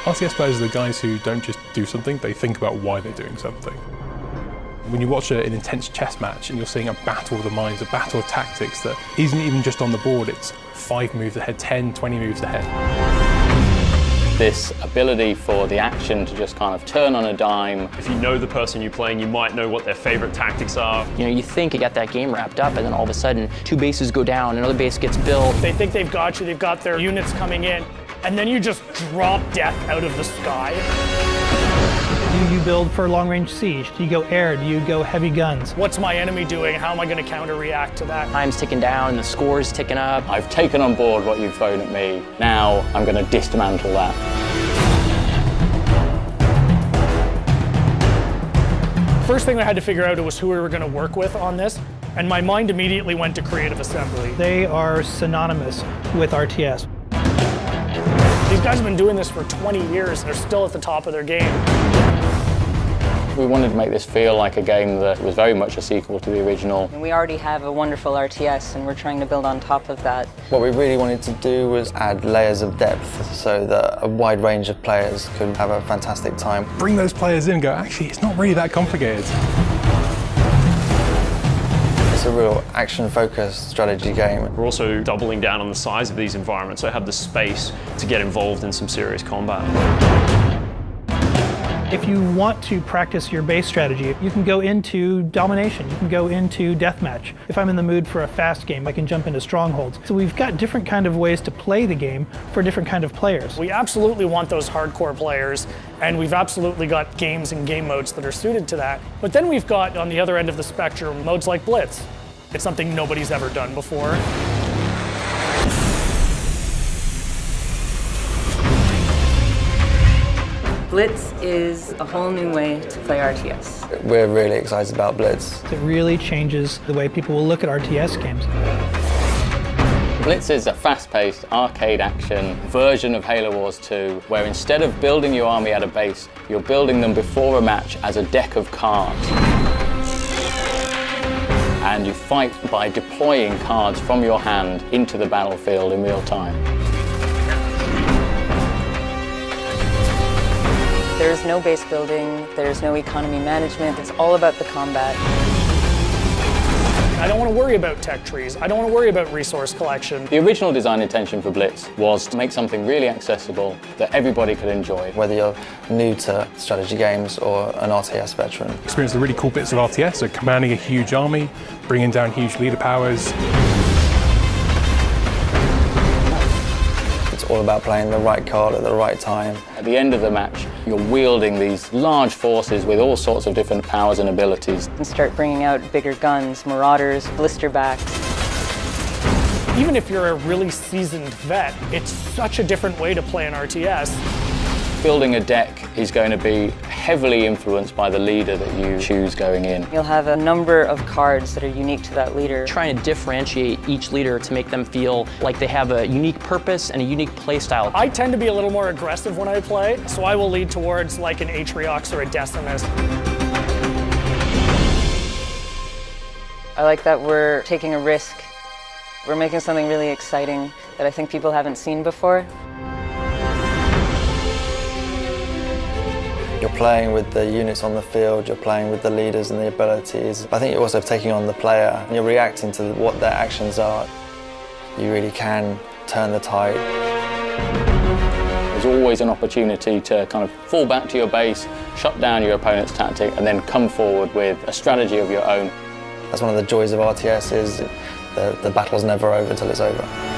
RTS players are the guys who don't just do something, they think about why they're doing something. When you watch an intense chess match and you're seeing a battle of the minds, a battle of tactics that isn't even just on the board, it's 5 moves ahead, 10, 20 moves ahead. This ability for the action to just kind of turn on a dime. If you know the person you're playing, you might know what their favorite tactics are. You know, you think you got that game wrapped up, and then all of a sudden, 2 bases go down, another base gets built. They think they've got you, they've got their units coming in, and then you just drop death out of the sky. Do you build for long-range siege? Do you go air? Do you go heavy guns? What's my enemy doing? How am I going to counter-react to that? Time's ticking down, and the score's ticking up. I've taken on board what you've thrown at me. Now I'm going to dismantle that. First thing I had to figure out was who we were going to work with on this, and my mind immediately went to creative assembly. They are synonymous with RTS. These guys have been doing this for 20 years, and they're still at the top of their game. We wanted to make this feel like a game that was very much a sequel to the original. We already have a wonderful RTS, and we're trying to build on top of that. What we really wanted to do was add layers of depth so that a wide range of players could have a fantastic time. Bring those players in and go, actually, it's not really that complicated. It's a real action-focused strategy game. We're also doubling down on the size of these environments, so I have the space to get involved in some serious combat. If you want to practice your base strategy, you can go into domination, you can go into deathmatch. If I'm in the mood for a fast game, I can jump into strongholds. So we've got different kind of ways to play the game for different kind of players. We absolutely want those hardcore players, and we've absolutely got games and game modes that are suited to that. But then we've got, on the other end of the spectrum, modes like Blitz. It's something nobody's ever done before. Blitz is a whole new way to play RTS. We're really excited about Blitz. It really changes the way people will look at RTS games. Blitz is a fast-paced arcade action version of Halo Wars 2, where instead of building your army at a base, you're building them before a match as a deck of cards. And you fight by deploying cards from your hand into the battlefield in real time. There's no base building, there's no economy management, it's all about the combat. I don't want to worry about tech trees. I don't want to worry about resource collection. The original design intention for Blitz was to make something really accessible that everybody could enjoy. Whether you're new to strategy games or an RTS veteran. Experience the really cool bits of RTS, so commanding a huge army, bringing down huge leader powers. It's all about playing the right card at the right time. At the end of the match, you're wielding these large forces with all sorts of different powers and abilities. And start bringing out bigger guns, marauders, blisterbacks. Even if you're a really seasoned vet, it's such a different way to play an RTS. Building a deck is going to be heavily influenced by the leader that you choose going in. You'll have a number of cards that are unique to that leader. Trying to differentiate each leader to make them feel like they have a unique purpose and a unique play style. I tend to be a little more aggressive when I play, so I will lead towards like an Atriox or a Decimus. I like that we're taking a risk. We're making something really exciting that I think people haven't seen before. You're playing with the units on the field, you're playing with the leaders and the abilities. I think you're also taking on the player and you're reacting to what their actions are. You really can turn the tide. There's always an opportunity to kind of fall back to your base, shut down your opponent's tactic, and then come forward with a strategy of your own. That's one of the joys of RTS is the battle's never over till it's over.